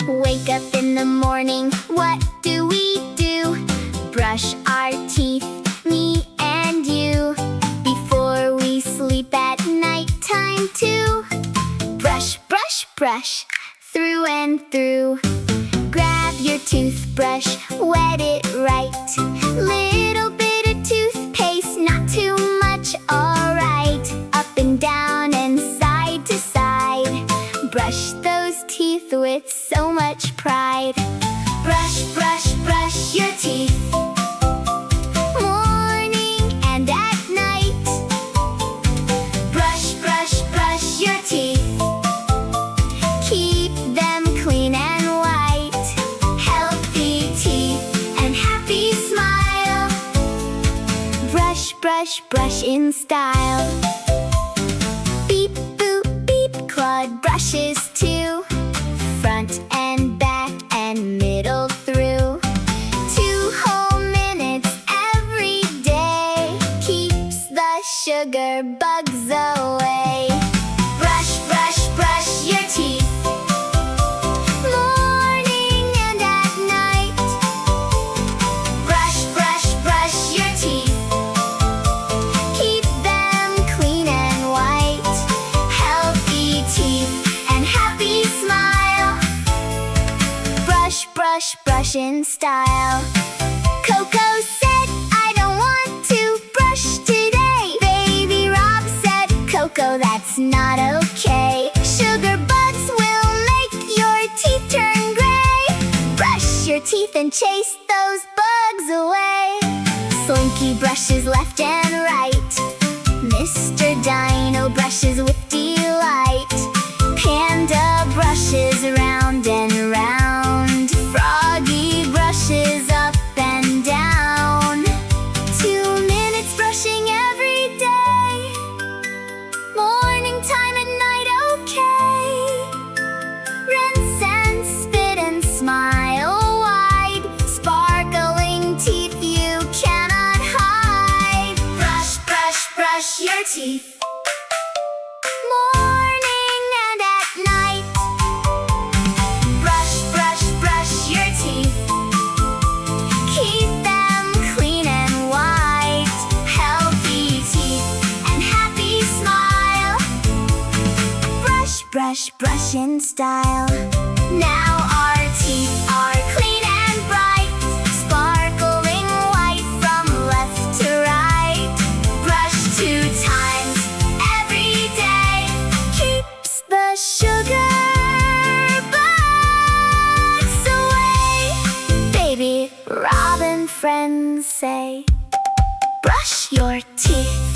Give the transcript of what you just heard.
Wake up in the morning, what do we do? Brush our teeth, me and you. Before we sleep at night, time to brush, brush, brush, through and through. Grab your toothbrush, wet it right. Little bit of toothpaste, not too much, alright. Up and down and side to side. Brush those teeth with so much pride. Brush, brush, brush your teeth, morning and at night. Brush, brush, brush your teeth, keep them clean and white. Healthy teeth and happy smile. Brush, brush, brush in style. Beep, boop, beep, Claude brushes too. Front and back and middle through. 2 whole minutes every day. Keeps the sugar bugs away. Brush, brush, brush your teeth, morning and at night. Brush, brush, brush your teeth, keep them clean and white. Healthy teeth and happy smile. Brush, brush, brush in style. Coco said, I don't want to brush today. Baby Rob said, Coco, that's not okay. Sugar bugs will make your teeth turn gray. Brush your teeth and chase those bugs away. Slinky brushes left and right. Mr. Dino brushes with delight. Panda brushes round and round. Froggy brushes up and down. 2 minutes brushing every day. Morning time and night, okay. Rinse and spit and smile wide. Sparkling teeth you cannot hide. Brush, brush, brush your teeth, morning and at night. Brush, brush, brush your teeth, keep them clean and white. Healthy teeth and happy smile. Brush, brush, brush in style. Now our teeth are clean and bright, sparkling white from left to right. Brush 2 times every day, keeps the sugar bugs away. Baby Rob and friends say, brush your teeth.